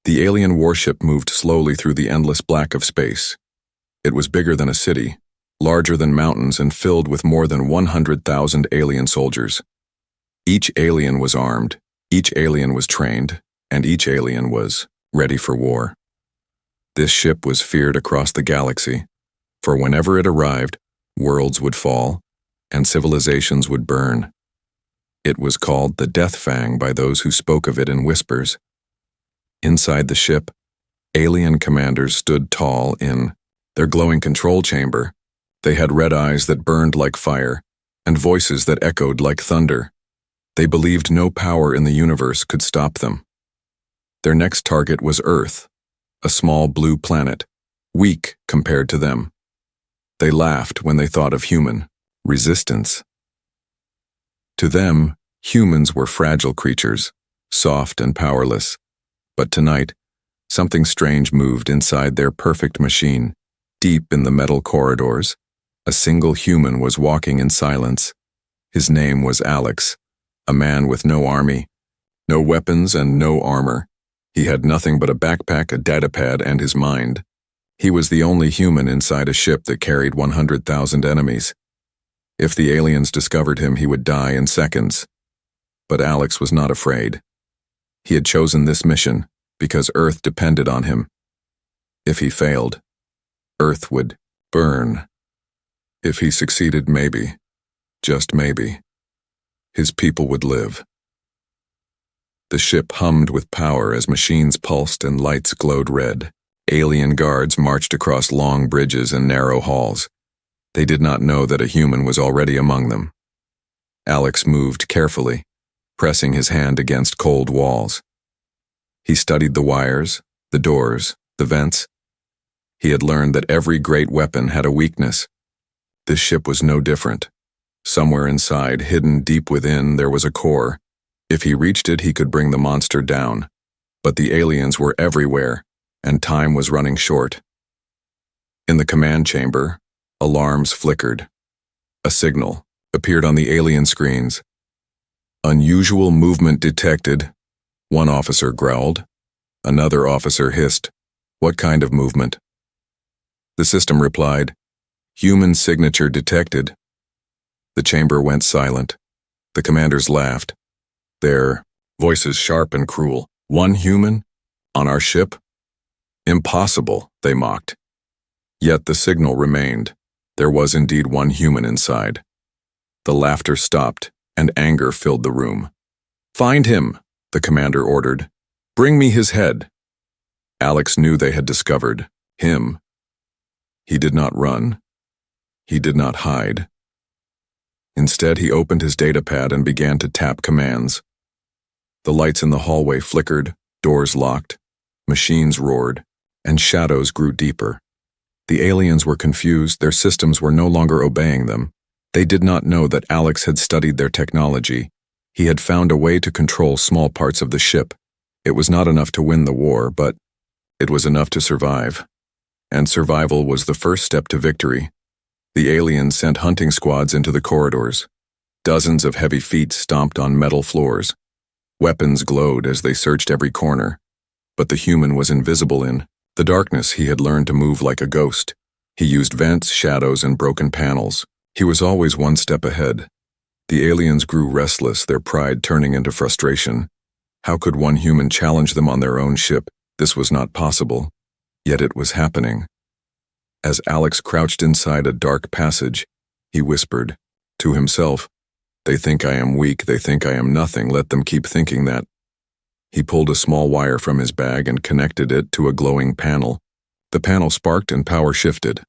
The alien warship moved slowly through the endless black of space. It was bigger than a city, larger than mountains, and filled with more than 100,000 alien soldiers. Each alien was armed, each alien was trained, and each alien was ready for war. This ship was feared across the galaxy, for whenever it arrived, worlds would fall, and civilizations would burn. It was called the Death Fang by those who spoke of it in whispers. Inside the ship, alien commanders stood tall in their glowing control chamber. They had red eyes that burned like fire, and voices that echoed like thunder. They believed no power in the universe could stop them. Their next target was Earth, a small blue planet, weak compared to them. They laughed when they thought of human resistance. To them, humans were fragile creatures, soft and powerless. But tonight, something strange moved inside their perfect machine. Deep in the metal corridors, a single human was walking in silence. His name was Alex, a man with no army, no weapons and no armor. He had nothing but a backpack, a datapad, and his mind. He was the only human inside a ship that carried 100,000 enemies. If the aliens discovered him, he would die in seconds. But Alex was not afraid. He had chosen this mission because Earth depended on him. If he failed, Earth would burn. If he succeeded, maybe, just maybe, his people would live. The ship hummed with power as machines pulsed and lights glowed red. Alien guards marched across long bridges and narrow halls. They did not know that a human was already among them. Alex moved carefully, pressing his hand against cold walls. He studied the wires, the doors, the vents. He had learned that every great weapon had a weakness. This ship was no different. Somewhere inside, hidden deep within, there was a core. If he reached it, he could bring the monster down. But the aliens were everywhere, and time was running short. In the command chamber, alarms flickered. A signal appeared on the alien screens. Unusual movement detected. One officer growled. Another officer hissed, "What kind of movement?" The system replied, "Human signature detected." The chamber went silent. The commanders laughed, their voices sharp and cruel. "One human? On our ship? Impossible," they mocked. Yet the signal remained. There was indeed one human inside. The laughter stopped, and anger filled the room. "Find him," the commander ordered. "Bring me his head." Alex knew they had discovered him. He did not run. He did not hide. Instead, he opened his datapad and began to tap commands. The lights in the hallway flickered, doors locked, machines roared, and shadows grew deeper. The aliens were confused. Their systems were no longer obeying them. They did not know that Alex had studied their technology. He had found a way to control small parts of the ship. It was not enough to win the war, but it was enough to survive. And survival was the first step to victory. The aliens sent hunting squads into the corridors. Dozens of heavy feet stomped on metal floors. Weapons glowed as they searched every corner. But the human was invisible in the darkness. He had learned to move like a ghost. He used vents, shadows, and broken panels. He was always one step ahead. The aliens grew restless, their pride turning into frustration. How could one human challenge them on their own ship? This was not possible. Yet it was happening. As Alex crouched inside a dark passage, he whispered to himself, "They think I am weak, they think I am nothing, let them keep thinking that." He pulled a small wire from his bag and connected it to a glowing panel. The panel sparked and power shifted.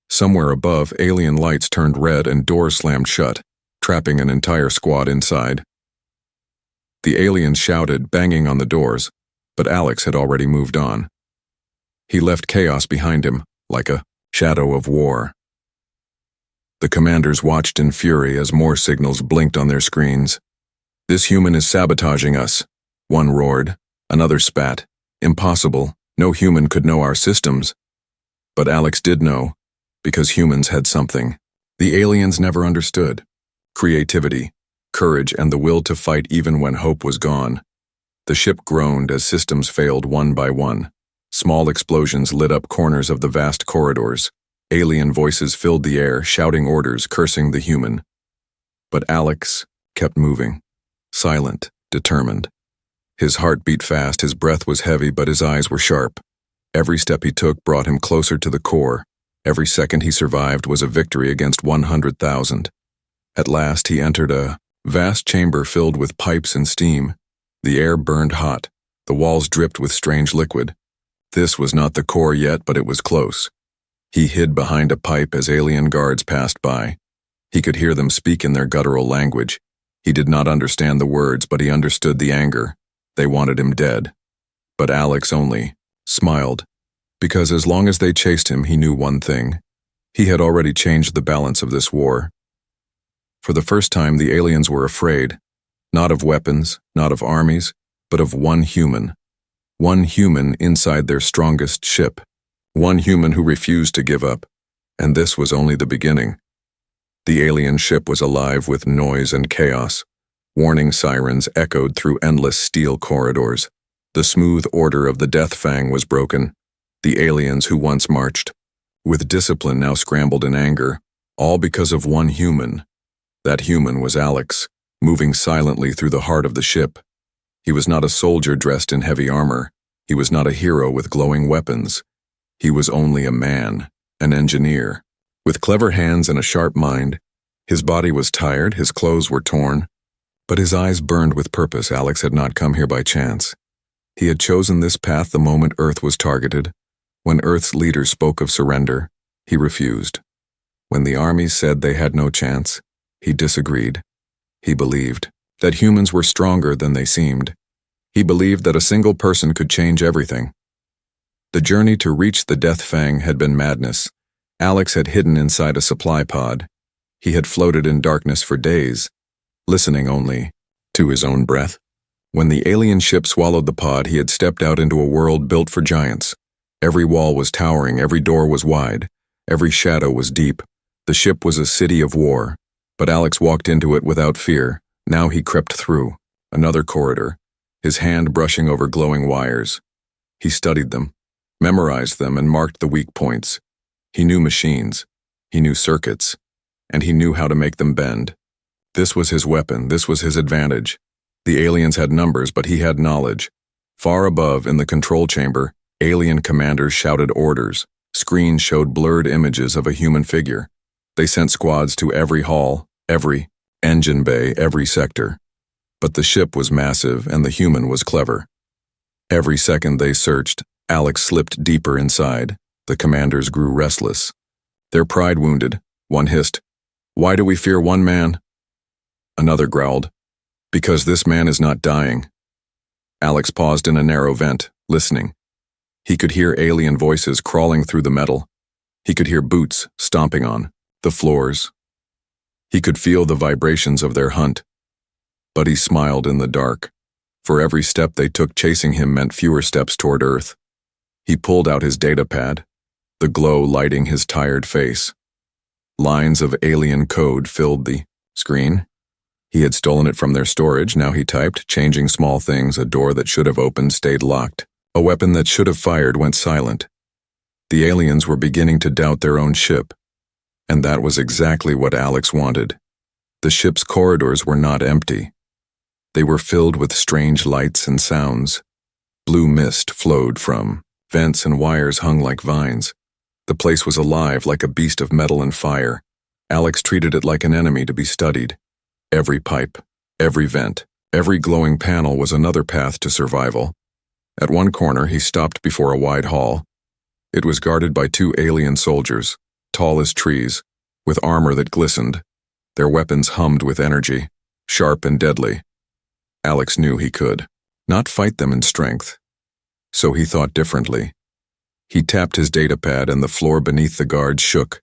Somewhere above, alien lights turned red and doors slammed shut, trapping an entire squad inside. The aliens shouted, banging on the doors, but Alex had already moved on. He left chaos behind him, like a shadow of war. The commanders watched in fury as more signals blinked on their screens. "This human is sabotaging us," one roared. Another spat. "Impossible. No human could know our systems." But Alex did know, because humans had something the aliens never understood: creativity, courage, and the will to fight even when hope was gone. The ship groaned as systems failed one by one. Small explosions lit up corners of the vast corridors. Alien voices filled the air, shouting orders, cursing the human. But Alex kept moving, silent, determined. His heart beat fast, his breath was heavy, but his eyes were sharp. Every step he took brought him closer to the core. Every second he survived was a victory against 100,000. At last he entered a vast chamber filled with pipes and steam. The air burned hot. The walls dripped with strange liquid. This was not the core yet, but it was close. He hid behind a pipe as alien guards passed by. He could hear them speak in their guttural language. He did not understand the words, but he understood the anger. They wanted him dead. But Alex only smiled, because as long as they chased him, he knew one thing. He had already changed the balance of this war. For the first time, the aliens were afraid, not of weapons, not of armies, but of one human. One human inside their strongest ship. One human who refused to give up. And this was only the beginning. The alien ship was alive with noise and chaos. Warning sirens echoed through endless steel corridors. The smooth order of the Death Fang was broken. The aliens who once marched with discipline now scrambled in anger, all because of one human. That human was Alex, moving silently through the heart of the ship. He was not a soldier dressed in heavy armor. He was not a hero with glowing weapons. He was only a man, an engineer, with clever hands and a sharp mind. His body was tired, his clothes were torn, but his eyes burned with purpose. Alex had not come here by chance. He had chosen this path the moment Earth was targeted. When Earth's leader spoke of surrender, he refused. When the army said they had no chance, he disagreed. He believed that humans were stronger than they seemed. He believed that a single person could change everything. The journey to reach the Death Fang had been madness. Alex had hidden inside a supply pod. He had floated in darkness for days, listening only to his own breath. When the alien ship swallowed the pod, he had stepped out into a world built for giants. Every wall was towering, every door was wide, every shadow was deep. The ship was a city of war, but Alex walked into it without fear. Now he crept through another corridor, his hand brushing over glowing wires. He studied them, memorized them, and marked the weak points. He knew machines, he knew circuits, and he knew how to make them bend. This was his weapon, this was his advantage. The aliens had numbers, but he had knowledge. Far above, in the control chamber, alien commanders shouted orders. Screens showed blurred images of a human figure. They sent squads to every hall, every engine bay, every sector. But the ship was massive and the human was clever. Every second they searched, Alex slipped deeper inside. The commanders grew restless. Their pride wounded. One hissed, "Why do we fear one man?" Another growled, "Because this man is not dying." Alex paused in a narrow vent, listening. He could hear alien voices crawling through the metal. He could hear boots stomping on the floors. He could feel the vibrations of their hunt. But he smiled in the dark. For every step they took chasing him meant fewer steps toward Earth. He pulled out his data pad, the glow lighting his tired face. Lines of alien code filled the screen. He had stolen it from their storage. Now he typed, changing small things. A door that should have opened stayed locked. A weapon that should have fired went silent. The aliens were beginning to doubt their own ship. And that was exactly what Alex wanted. The ship's corridors were not empty. They were filled with strange lights and sounds. Blue mist flowed from vents and wires hung like vines. The place was alive, like a beast of metal and fire. Alex treated it like an enemy to be studied. Every pipe, every vent, every glowing panel was another path to survival. At one corner, he stopped before a wide hall. It was guarded by two alien soldiers, tall as trees, with armor that glistened. Their weapons hummed with energy, sharp and deadly. Alex knew he could not fight them in strength. So he thought differently. He tapped his datapad and the floor beneath the guards shook.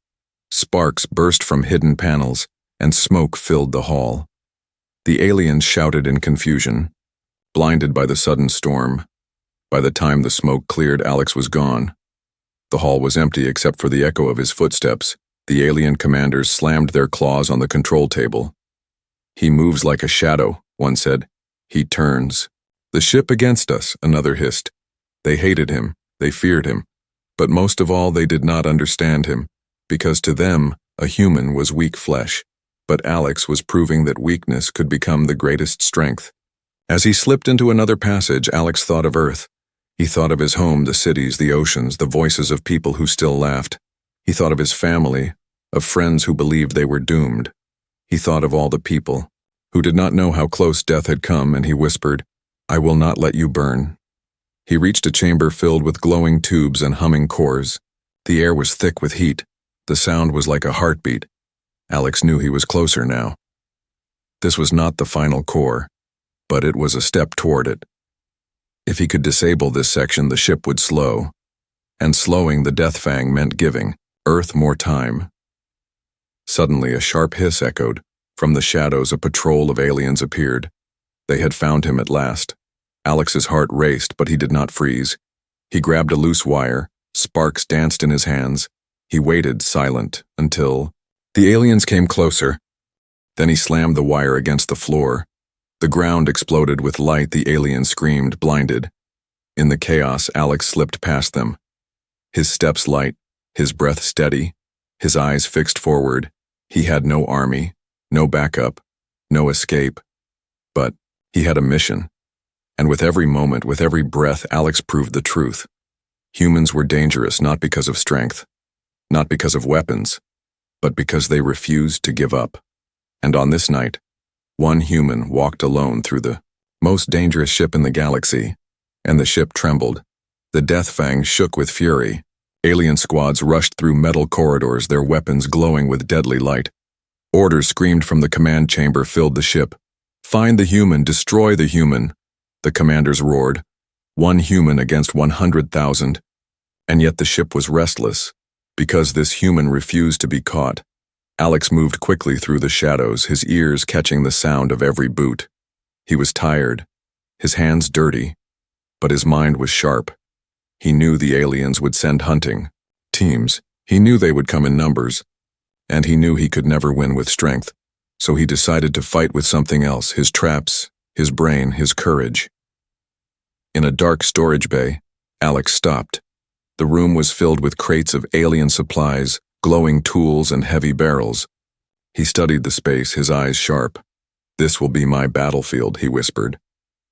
Sparks burst from hidden panels, and smoke filled the hall. The aliens shouted in confusion, blinded by the sudden storm. By the time the smoke cleared, Alex was gone. The hall was empty except for the echo of his footsteps. The alien commanders slammed their claws on the control table. "He moves like a shadow," one said. "He turns." "The ship against us," another hissed. They hated him, they feared him, but most of all they did not understand him, because to them, a human was weak flesh. But Alex was proving that weakness could become the greatest strength. As he slipped into another passage, Alex thought of Earth. He thought of his home, the cities, the oceans, the voices of people who still laughed. He thought of his family, of friends who believed they were doomed. He thought of all the people who did not know how close death had come, and he whispered, "I will not let you burn." He reached a chamber filled with glowing tubes and humming cores. The air was thick with heat. The sound was like a heartbeat. Alex knew he was closer now. This was not the final core, but it was a step toward it. If he could disable this section, the ship would slow. And slowing the death fang meant giving Earth more time. Suddenly, a sharp hiss echoed. From the shadows, a patrol of aliens appeared. They had found him at last. Alex's heart raced, but he did not freeze. He grabbed a loose wire. Sparks danced in his hands. He waited, silent, until the aliens came closer. Then he slammed the wire against the floor. The ground exploded with light. The aliens screamed, blinded. In the chaos, Alex slipped past them. His steps light, his breath steady, his eyes fixed forward. He had no army, no backup, no escape. But he had a mission. And with every moment, with every breath, Alex proved the truth. Humans were dangerous not because of strength, not because of weapons, but because they refused to give up. And on this night, one human walked alone through the most dangerous ship in the galaxy, and the ship trembled. The Death Fang shook with fury. Alien squads rushed through metal corridors, their weapons glowing with deadly light. Orders screamed from the command chamber filled the ship. "Find the human, destroy the human," the commanders roared. One human against 100,000. And yet the ship was restless, because this human refused to be caught. Alex moved quickly through the shadows, his ears catching the sound of every boot. He was tired, his hands dirty, but his mind was sharp. He knew the aliens would send hunting teams. He knew they would come in numbers, and he knew he could never win with strength. So he decided to fight with something else, his traps, his brain, his courage. In a dark storage bay, Alex stopped. The room was filled with crates of alien supplies, glowing tools and heavy barrels. He studied the space, his eyes sharp. "This will be my battlefield," he whispered.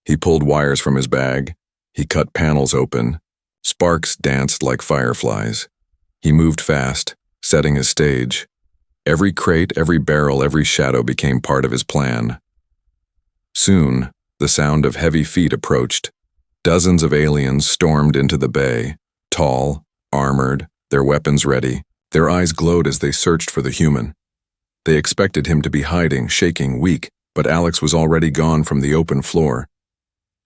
He pulled wires from his bag. He cut panels open. Sparks danced like fireflies. He moved fast, setting his stage. Every crate, every barrel, every shadow became part of his plan. Soon, the sound of heavy feet approached. Dozens of aliens stormed into the bay, tall, armored, their weapons ready. Their eyes glowed as they searched for the human. They expected him to be hiding, shaking, weak, but Alex was already gone from the open floor.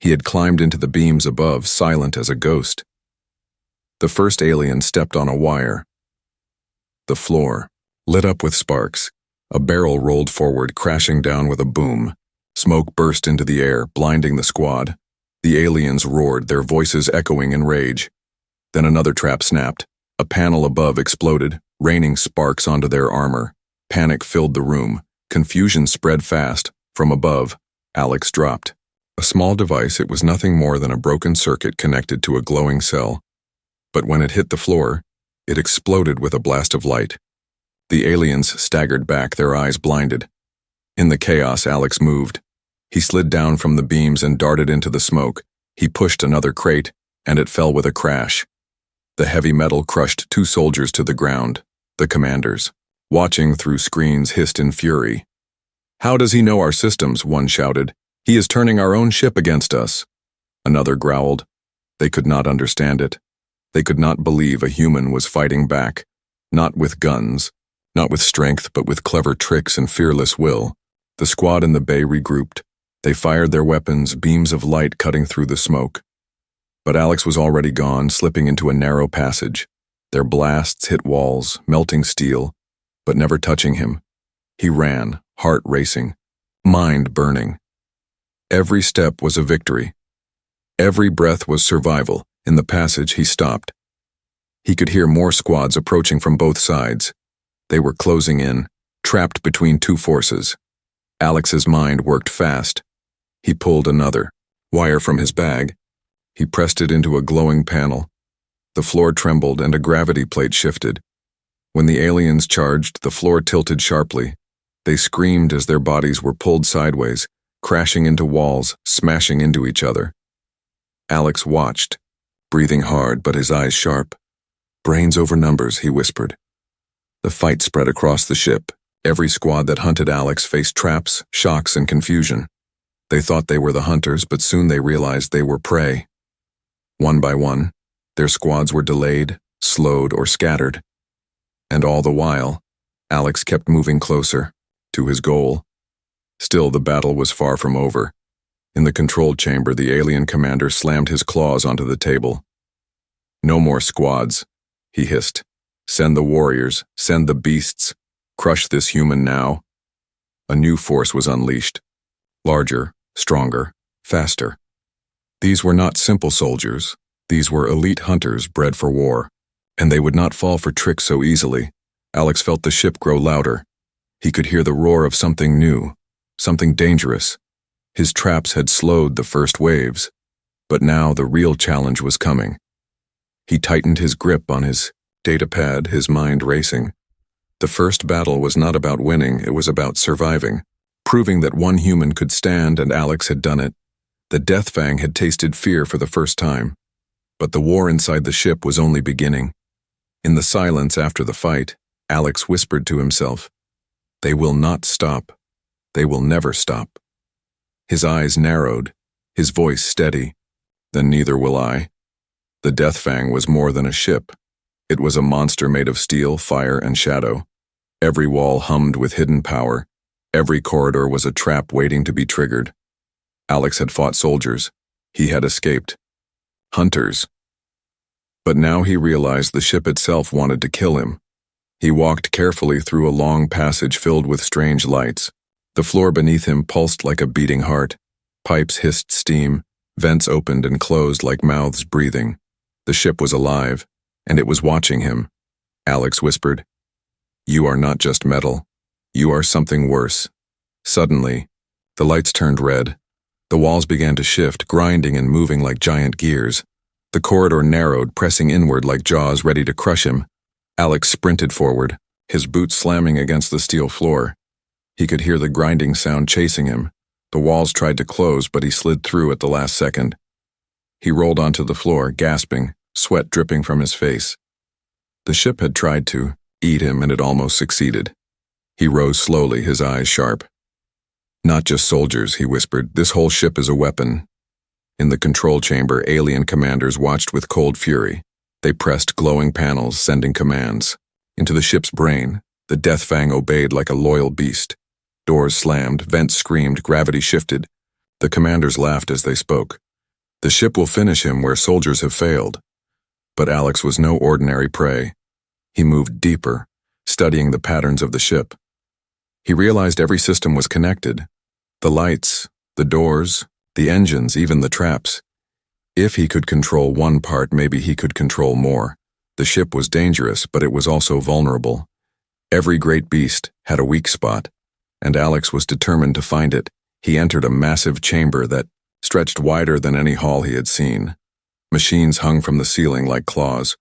He had climbed into the beams above, silent as a ghost. The first alien stepped on a wire. The floor lit up with sparks. A barrel rolled forward, crashing down with a boom. Smoke burst into the air, blinding the squad. The aliens roared, their voices echoing in rage. Then another trap snapped. A panel above exploded, raining sparks onto their armor. Panic filled the room. Confusion spread fast. From above, Alex dropped. A small device, it was nothing more than a broken circuit connected to a glowing cell. But when it hit the floor, it exploded with a blast of light. The aliens staggered back, their eyes blinded. In the chaos, Alex moved. He slid down from the beams and darted into the smoke. He pushed another crate, and it fell with a crash. The heavy metal crushed 2 soldiers to the ground, the commanders. Watching through screens hissed in fury. "How does he know our systems?" one shouted. "He is turning our own ship against us." Another growled. They could not understand it. They could not believe a human was fighting back, not with guns, not with strength, but with clever tricks and fearless will. The squad in the bay regrouped. They fired their weapons, beams of light cutting through the smoke. But Alex was already gone, slipping into a narrow passage. Their blasts hit walls, melting steel, but never touching him. He ran, heart racing, mind burning. Every step was a victory. Every breath was survival. In the passage, he stopped. He could hear more squads approaching from both sides. They were closing in, trapped between 2 forces. Alex's mind worked fast. He pulled another. wire from his bag. He pressed it into a glowing panel. The floor trembled and a gravity plate shifted. When the aliens charged, the floor tilted sharply. They screamed as their bodies were pulled sideways, crashing into walls, smashing into each other. Alex watched, breathing hard but his eyes sharp. "Brains over numbers," he whispered. The fight spread across the ship. Every squad that hunted Alex faced traps, shocks, and confusion. They thought they were the hunters, but soon they realized they were prey. One by one, their squads were delayed, slowed, or scattered. And all the while, Alex kept moving closer to his goal. Still, the battle was far from over. In the control chamber, the alien commander slammed his claws onto the table. "No more squads," he hissed. "Send the warriors, send the beasts. Crush this human now." A new force was unleashed. Larger, stronger, faster. These were not simple soldiers. These were elite hunters bred for war. And they would not fall for tricks so easily. Alex felt the ship grow louder. He could hear the roar of something new, something dangerous. His traps had slowed the first waves, but now the real challenge was coming. He tightened his grip on his datapad, his mind racing. The first battle was not about winning, it was about surviving, proving that one human could stand, and Alex had done it. The Death Fang had tasted fear for the first time. But the war inside the ship was only beginning. In the silence after the fight, Alex whispered to himself, "They will not stop. They will never stop." His eyes narrowed, his voice steady. "Then neither will I." The Death Fang was more than a ship. It was a monster made of steel, fire, and shadow. Every wall hummed with hidden power. Every corridor was a trap waiting to be triggered. Alex had fought soldiers. He had escaped. Hunters. But now he realized the ship itself wanted to kill him. He walked carefully through a long passage filled with strange lights. The floor beneath him pulsed like a beating heart. Pipes hissed steam. Vents opened and closed like mouths breathing. The ship was alive, and it was watching him. Alex whispered, "You are not just metal. You are something worse." Suddenly, the lights turned red. The walls began to shift, grinding and moving like giant gears. The corridor narrowed, pressing inward like jaws ready to crush him. Alex sprinted forward, his boots slamming against the steel floor. He could hear the grinding sound chasing him. The walls tried to close, but he slid through at the last second. He rolled onto the floor, gasping, sweat dripping from his face. The ship had tried to eat him, and it almost succeeded. He rose slowly, his eyes sharp. "Not just soldiers," he whispered. "This whole ship is a weapon." In the control chamber, alien commanders watched with cold fury. They pressed glowing panels, sending commands. Into the ship's brain, the Death Fang obeyed like a loyal beast. Doors slammed, vents screamed, gravity shifted. The commanders laughed as they spoke. The ship will finish him where soldiers have failed. But Alex was no ordinary prey. He moved deeper, studying the patterns of the ship. He realized every system was connected. The lights, the doors, the engines, even the traps. If he could control one part, maybe he could control more. The ship was dangerous, but it was also vulnerable. Every great beast had a weak spot, and Alex was determined to find it. He entered a massive chamber that stretched wider than any hall he had seen. Machines hung from the ceiling like claws.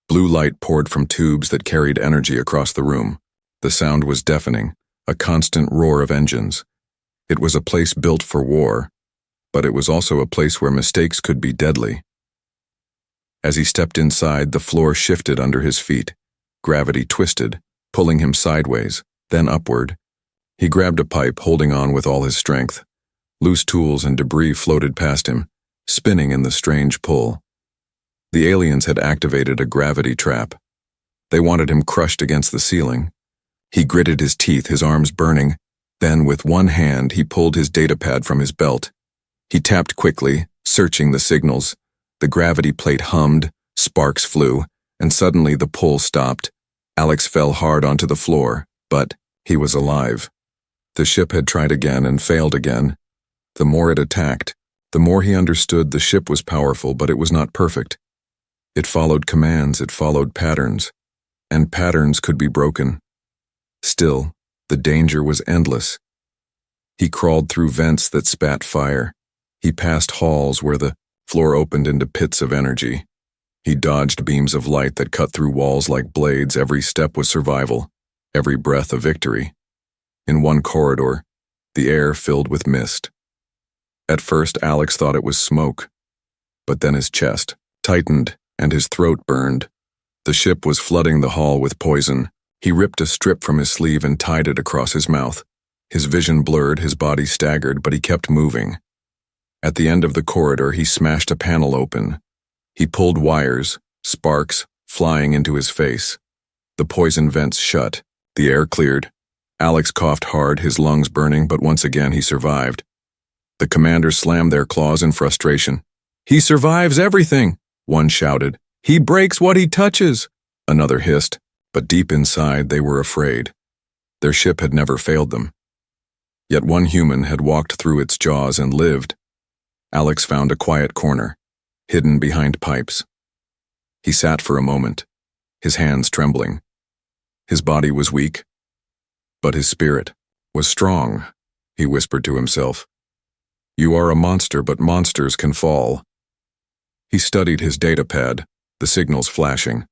Blue light poured from tubes that carried energy across the room. The sound was deafening, a constant roar of engines. It was a place built for war, but it was also a place where mistakes could be deadly. As he stepped inside, the floor shifted under his feet. Gravity twisted, pulling him sideways, then upward. He grabbed a pipe, holding on with all his strength. Loose tools and debris floated past him, spinning in the strange pull. The aliens had activated a gravity trap. They wanted him crushed against the ceiling. He gritted his teeth, his arms burning. Then, with one hand, he pulled his datapad from his belt. He tapped quickly, searching the signals. The gravity plate hummed, sparks flew, and suddenly the pull stopped. Alex fell hard onto the floor, but he was alive. The ship had tried again and failed again. The more it attacked, the more he understood the ship was powerful, but it was not perfect. It followed commands, it followed patterns, and patterns could be broken. Still, the danger was endless. He crawled through vents that spat fire. He passed halls where the floor opened into pits of energy. He dodged beams of light that cut through walls like blades. Every step was survival, every breath a victory. In one corridor, the air filled with mist. At first, Alex thought it was smoke, but then his chest tightened and his throat burned. The ship was flooding the hall with poison. He ripped a strip from his sleeve and tied it across his mouth. His vision blurred, his body staggered, but he kept moving. At the end of the corridor, he smashed a panel open. He pulled wires, sparks flying into his face. The poison vents shut. The air cleared. Alex coughed hard, his lungs burning, but once again he survived. The commanders slammed their claws in frustration. "He survives everything," one shouted. "He breaks what he touches," another hissed, but deep inside they were afraid. Their ship had never failed them. Yet one human had walked through its jaws and lived. Alex found a quiet corner, hidden behind pipes. He sat for a moment, his hands trembling. His body was weak, but his spirit was strong, he whispered to himself. "You are a monster, but monsters can fall." He studied his datapad, the signals flashing.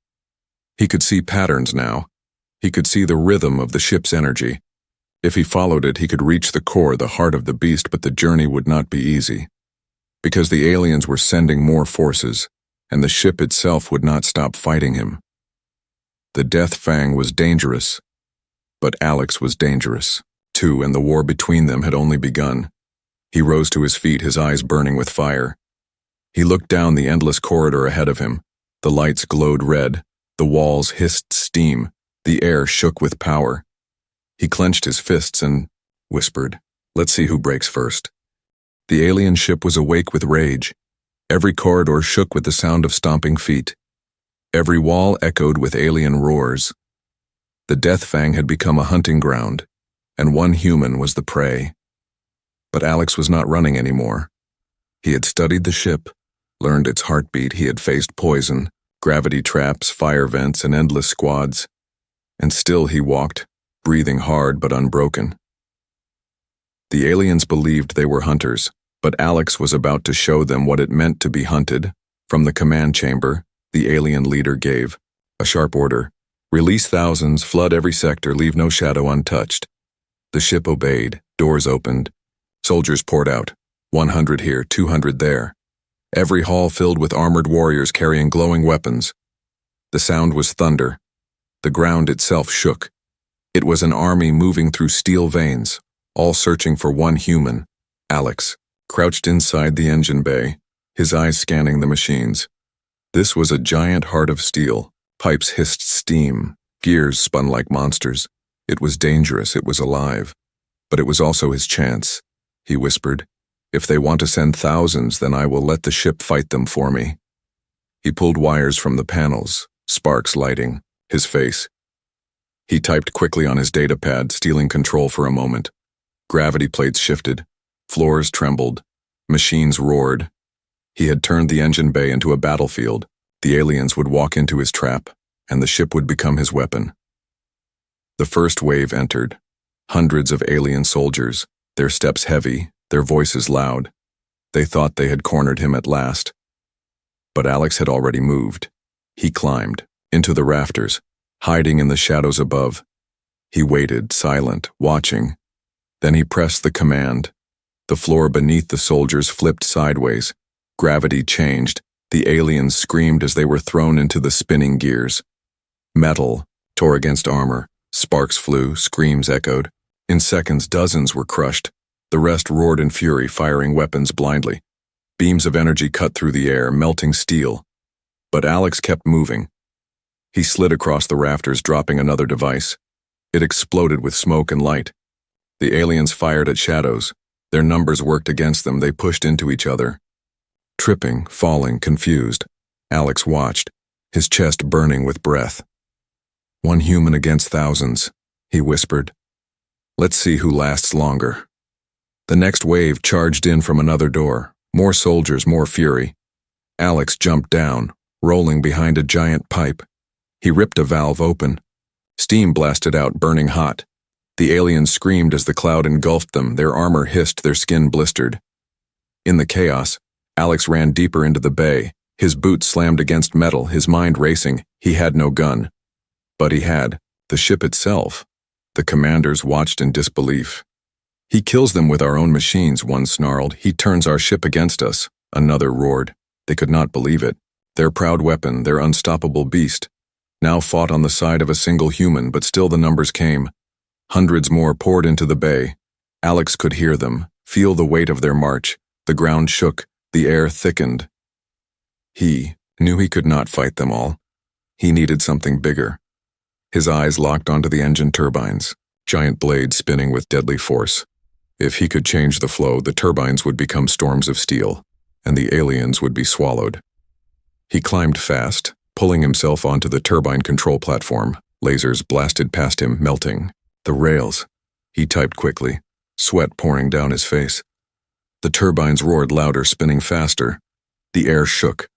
He could see patterns now. He could see the rhythm of the ship's energy. If he followed it, he could reach the core, the heart of the beast, but the journey would not be easy. Because the aliens were sending more forces, and the ship itself would not stop fighting him. The Death Fang was dangerous, but Alex was dangerous, too, and the war between them had only begun. He rose to his feet, his eyes burning with fire. He looked down the endless corridor ahead of him. The lights glowed red, the walls hissed steam, the air shook with power. He clenched his fists and whispered, "Let's see who breaks first." The alien ship was awake with rage. Every corridor shook with the sound of stomping feet. Every wall echoed with alien roars. The Death Fang had become a hunting ground, and one human was the prey. But Alex was not running anymore. He had studied the ship, learned its heartbeat. He had faced poison, gravity traps, fire vents, and endless squads. And still he walked, breathing hard but unbroken. The aliens believed they were hunters, but Alex was about to show them what it meant to be hunted. From the command chamber, the alien leader gave a sharp order: "Release thousands, flood every sector, leave no shadow untouched." The ship obeyed, doors opened. Soldiers poured out, 100 here, 200 there. Every hall filled with armored warriors carrying glowing weapons. The sound was thunder. The ground itself shook. It was an army moving through steel veins, all searching for one human, Alex, crouched inside the engine bay, his eyes scanning the machines. This was a giant heart of steel. Pipes hissed steam, gears spun like monsters. It was dangerous, it was alive. But it was also his chance, he whispered. "If they want to send thousands, then I will let the ship fight them for me." He pulled wires from the panels, sparks lighting his face. He typed quickly on his datapad, stealing control for a moment. Gravity plates shifted. Floors trembled. Machines roared. He had turned the engine bay into a battlefield. The aliens would walk into his trap, and the ship would become his weapon. The first wave entered. Hundreds of alien soldiers, their steps heavy, their voices loud. They thought they had cornered him at last. But Alex had already moved. He climbed into the rafters, hiding in the shadows above. He waited, silent, watching. Then he pressed the command. The floor beneath the soldiers flipped sideways. Gravity changed. The aliens screamed as they were thrown into the spinning gears. Metal tore against armor. Sparks flew, screams echoed. In seconds, dozens were crushed. The rest roared in fury, firing weapons blindly. Beams of energy cut through the air, melting steel. But Alex kept moving. He slid across the rafters, dropping another device. It exploded with smoke and light. The aliens fired at shadows. Their numbers worked against them. They pushed into each other. Tripping, falling, confused. Alex watched, his chest burning with breath. "One human against thousands," he whispered. "Let's see who lasts longer." The next wave charged in from another door. More soldiers, more fury. Alex jumped down, rolling behind a giant pipe. He ripped a valve open. Steam blasted out, burning hot. The aliens screamed as the cloud engulfed them. Their armor hissed, their skin blistered. In the chaos, Alex ran deeper into the bay. His boots slammed against metal, his mind racing. He had no gun. But he had the ship itself. The commanders watched in disbelief. "He kills them with our own machines," one snarled. "He turns our ship against us," another roared. They could not believe it. Their proud weapon, their unstoppable beast, now fought on the side of a single human, but still the numbers came. Hundreds more poured into the bay. Alex could hear them, feel the weight of their march. The ground shook, the air thickened. He knew he could not fight them all. He needed something bigger. His eyes locked onto the engine turbines, giant blades spinning with deadly force. If he could change the flow, the turbines would become storms of steel, and the aliens would be swallowed. He climbed fast, pulling himself onto the turbine control platform. Lasers blasted past him, melting. The rails. He typed quickly, sweat pouring down his face. The turbines roared louder, spinning faster. The air shook,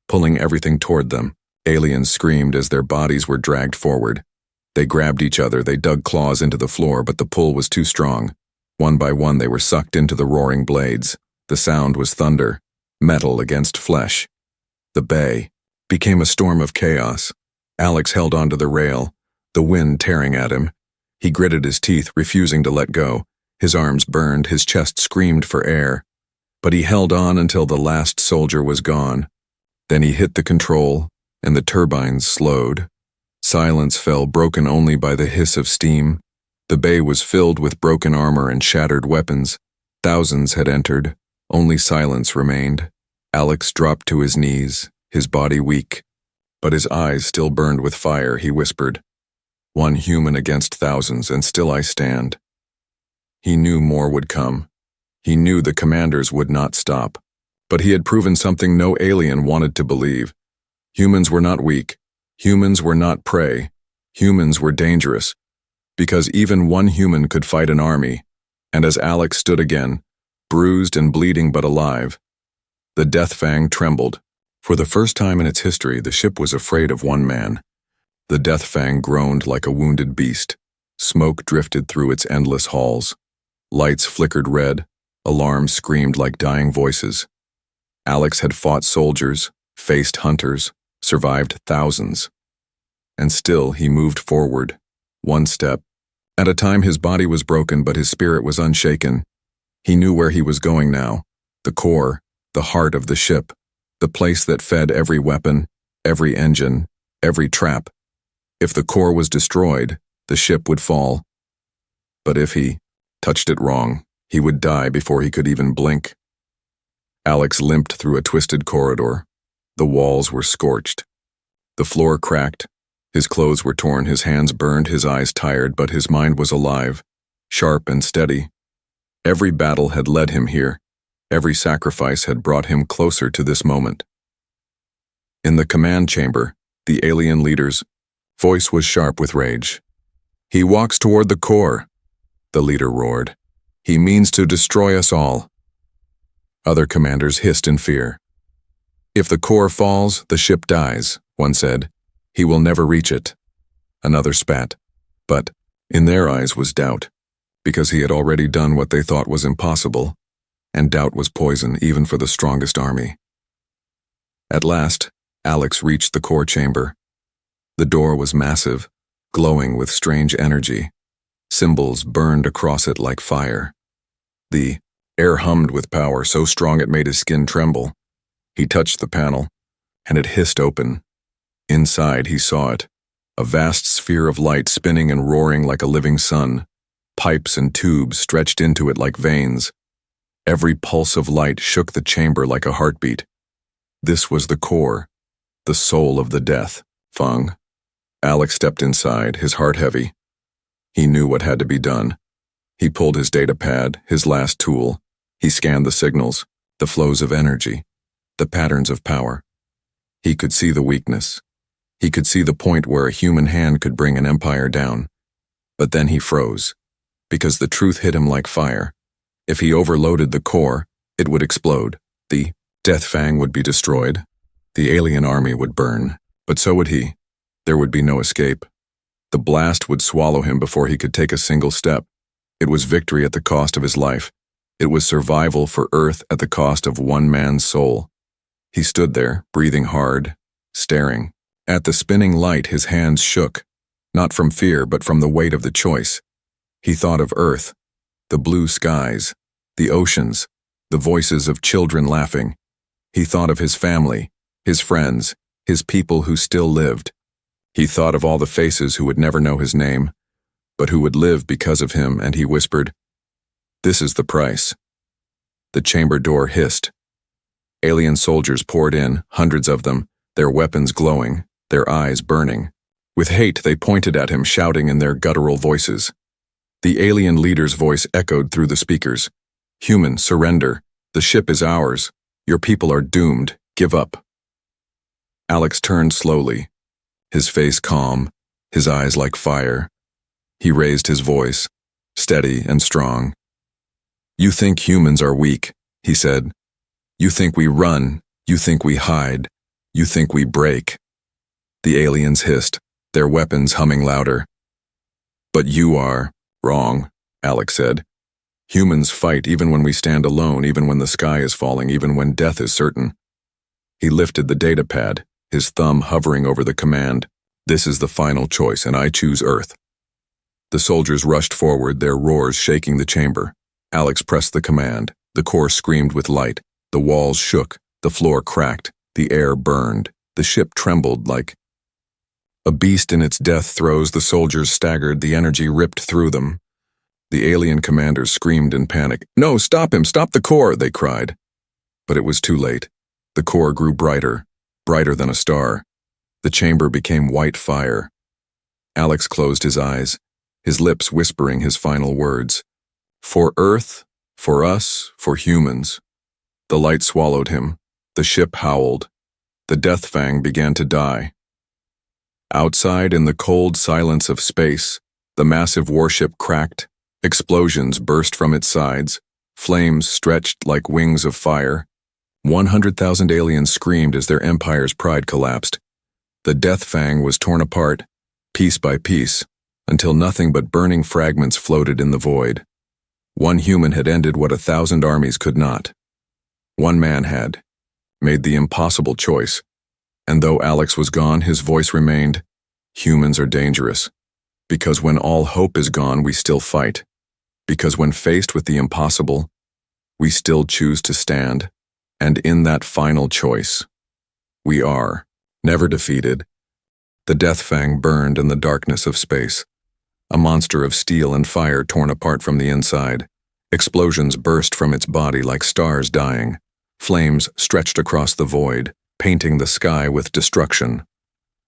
pulling everything toward them. Aliens screamed as their bodies were dragged forward. They grabbed each other, they dug claws into the floor, but the pull was too strong. One by one they were sucked into the roaring blades. The sound was thunder, metal against flesh. The bay became a storm of chaos. Alex held onto the rail, the wind tearing at him. He gritted his teeth, refusing to let go. His arms burned, his chest screamed for air. But he held on until the last soldier was gone. Then he hit the control, and the turbines slowed. Silence fell, broken only by the hiss of steam. The bay was filled with broken armor and shattered weapons. Thousands had entered. Only silence remained. Alex dropped to his knees, his body weak. But his eyes still burned with fire. He whispered, "One human against thousands, and still I stand." He knew more would come. He knew the commanders would not stop. But he had proven something no alien wanted to believe. Humans were not weak. Humans were not prey. Humans were dangerous. Because even one human could fight an army. And as Alex stood again, bruised and bleeding but alive, the Death Fang trembled. For the first time in its history, the ship was afraid of one man. The Death Fang groaned like a wounded beast. Smoke drifted through its endless halls. Lights flickered red. Alarms screamed like dying voices. Alex had fought soldiers, faced hunters, survived thousands. And still he moved forward, one step. At a time his body was broken, but his spirit was unshaken. He knew where he was going now. The core, the heart of the ship. The place that fed every weapon, every engine, every trap. If the core was destroyed, the ship would fall. But if he touched it wrong, he would die before he could even blink. Alex limped through a twisted corridor. The walls were scorched. The floor cracked. His clothes were torn, his hands burned, his eyes tired, but his mind was alive, sharp and steady. Every battle had led him here. Every sacrifice had brought him closer to this moment. In the command chamber, the alien leader's voice was sharp with rage. "He walks toward the core," the leader roared. "He means to destroy us all." Other commanders hissed in fear. "If the core falls, the ship dies," one said. "He will never reach it." Another spat. But in their eyes was doubt, because he had already done what they thought was impossible. And doubt was poison even for the strongest army. At last, Alex reached the core chamber. The door was massive, glowing with strange energy. Symbols burned across it like fire. The air hummed with power so strong it made his skin tremble. He touched the panel, and it hissed open. Inside he saw it, a vast sphere of light spinning and roaring like a living sun. Pipes and tubes stretched into it like veins. Every pulse of light shook the chamber like a heartbeat. This was the core, the soul of the Death Fang. Alex stepped inside, his heart heavy. He knew what had to be done. He pulled his data pad, his last tool. He scanned the signals, the flows of energy, the patterns of power. He could see the weakness. He could see the point where a human hand could bring an empire down. But then he froze, because the truth hit him like fire. If he overloaded the core, it would explode. The Death Fang would be destroyed. The alien army would burn. But so would he. There would be no escape. The blast would swallow him before he could take a single step. It was victory at the cost of his life. It was survival for Earth at the cost of one man's soul. He stood there, breathing hard, staring. At the spinning light, his hands shook, not from fear but from the weight of the choice. He thought of Earth, the blue skies, the oceans, the voices of children laughing. He thought of his family, his friends, his people who still lived. He thought of all the faces who would never know his name, but who would live because of him, and he whispered, "This is the price." The chamber door hissed. Alien soldiers poured in, hundreds of them, their weapons glowing, their eyes burning. With hate, they pointed at him, shouting in their guttural voices. The alien leader's voice echoed through the speakers. "Human, surrender. The ship is ours. Your people are doomed. Give up." Alex turned slowly, his face calm, his eyes like fire. He raised his voice, steady and strong. "You think humans are weak," he said. "You think we run. You think we hide. You think we break." The aliens hissed, their weapons humming louder. "But you are wrong," Alex said. "Humans fight even when we stand alone, even when the sky is falling, even when death is certain." He lifted the data pad, his thumb hovering over the command. "This is the final choice, and I choose Earth." The soldiers rushed forward, their roars shaking the chamber. Alex pressed the command. The core screamed with light. The walls shook. The floor cracked. The air burned. The ship trembled like a beast in its death throes. The soldiers staggered. The energy ripped through them. The alien commanders screamed in panic. "No, stop him! Stop the core!" they cried. But it was too late. The core grew brighter, brighter than a star. The chamber became white fire. Alex closed his eyes, his lips whispering his final words. "For Earth, for us, for humans." The light swallowed him. The ship howled. The Death Fang began to die. Outside, in the cold silence of space, the massive warship cracked. Explosions burst from its sides. Flames stretched like wings of fire. 100,000 aliens screamed as their empire's pride collapsed. The Death Fang was torn apart, piece by piece, until nothing but burning fragments floated in the void. One human had ended what 1,000 armies could not. One man had made the impossible choice, and though Alex was gone, his voice remained. Humans are dangerous, because when all hope is gone, we still fight. Because when faced with the impossible, we still choose to stand, and in that final choice, we are never defeated. The Death Fang burned in the darkness of space, a monster of steel and fire torn apart from the inside. Explosions burst from its body like stars dying. Flames stretched across the void, painting the sky with destruction.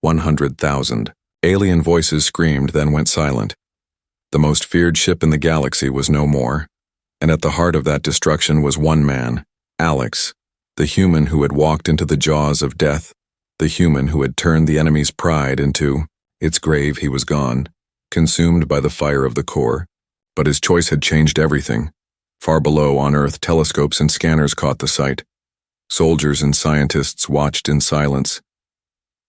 100,000 alien voices screamed, then went silent. The most feared ship in the galaxy was no more, and at the heart of that destruction was one man, Alex, the human who had walked into the jaws of death, the human who had turned the enemy's pride into its grave. He was gone, consumed by the fire of the core, but his choice had changed everything. Far below on Earth, telescopes and scanners caught the sight. Soldiers and scientists watched in silence.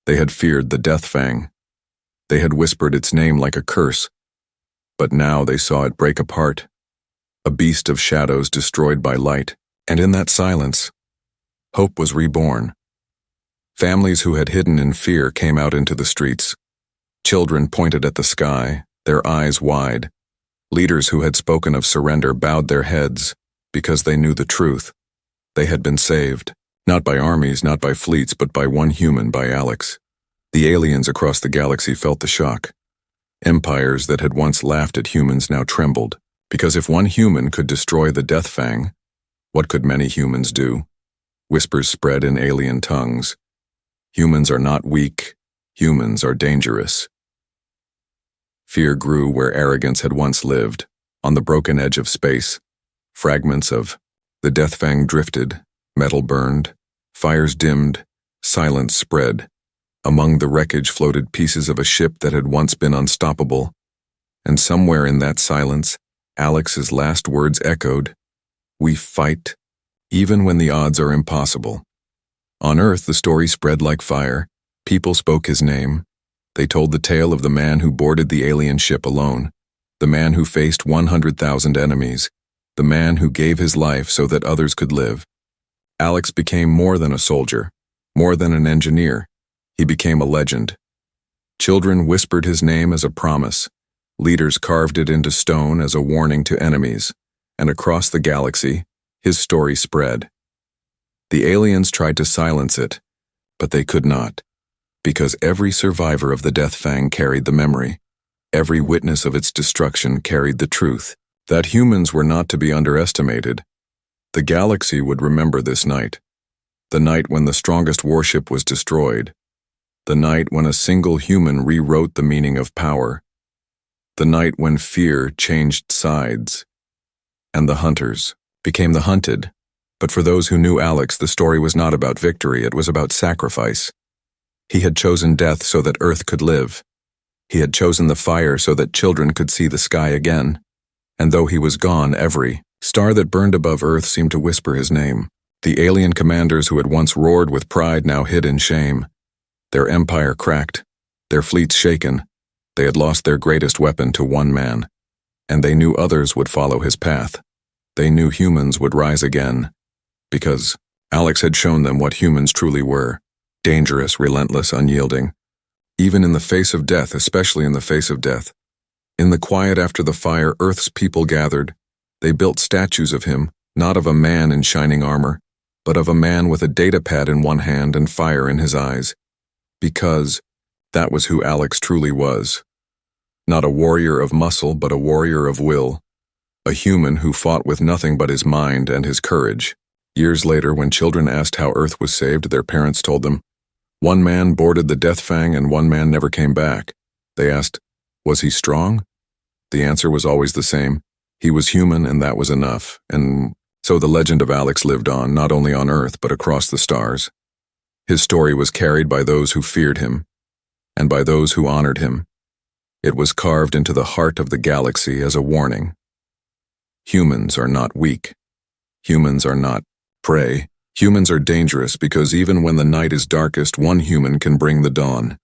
They had feared the Death Fang. They had whispered its name like a curse. But now they saw it break apart, a beast of shadows destroyed by light, and in that silence, hope was reborn. Families who had hidden in fear came out into the streets. Children pointed at the sky, their eyes wide. Leaders who had spoken of surrender bowed their heads because they knew the truth. They had been saved, not by armies, not by fleets, but by one human, by Alex. The aliens across the galaxy felt the shock. Empires that had once laughed at humans now trembled, because if one human could destroy the Death Fang, what could many humans do? Whispers spread in alien tongues. Humans are not weak. Humans are dangerous. Fear grew where arrogance had once lived, on the broken edge of space. Fragments of the Death Fang drifted, metal burned, fires dimmed, silence spread. Among the wreckage floated pieces of a ship that had once been unstoppable, and somewhere in that silence, Alex's last words echoed, "We fight, even when the odds are impossible." On Earth, the story spread like fire. People spoke his name. They told the tale of the man who boarded the alien ship alone, the man who faced 100,000 enemies, the man who gave his life so that others could live. Alex became more than a soldier, more than an engineer. He became a legend. Children whispered his name as a promise. Leaders carved it into stone as a warning to enemies. And across the galaxy, his story spread. The aliens tried to silence it, but they could not, because every survivor of the Death Fang carried the memory. Every witness of its destruction carried the truth, that humans were not to be underestimated. The galaxy would remember this night, the night when the strongest warship was destroyed, the night when a single human rewrote the meaning of power, the night when fear changed sides, and the hunters became the hunted. But for those who knew Alex, the story was not about victory, it was about sacrifice. He had chosen death so that Earth could live. He had chosen the fire so that children could see the sky again. And though he was gone, every star that burned above Earth seemed to whisper his name. The alien commanders who had once roared with pride now hid in shame. Their empire cracked, their fleets shaken. They had lost their greatest weapon to one man. And they knew others would follow his path. They knew humans would rise again. Because Alex had shown them what humans truly were. Dangerous, relentless, unyielding. Even in the face of death, especially in the face of death. In the quiet after the fire, Earth's people gathered. They built statues of him, not of a man in shining armor, but of a man with a data pad in one hand and fire in his eyes. Because that was who Alex truly was. Not a warrior of muscle, but a warrior of will. A human who fought with nothing but his mind and his courage. Years later, when children asked how Earth was saved, their parents told them, "One man boarded the Death Fang and one man never came back." They asked, "Was he strong?" The answer was always the same. He was human and that was enough. And so the legend of Alex lived on, not only on Earth, but across the stars. His story was carried by those who feared him, and by those who honored him. It was carved into the heart of the galaxy as a warning. Humans are not weak. Humans are not prey. Humans are dangerous because even when the night is darkest, one human can bring the dawn.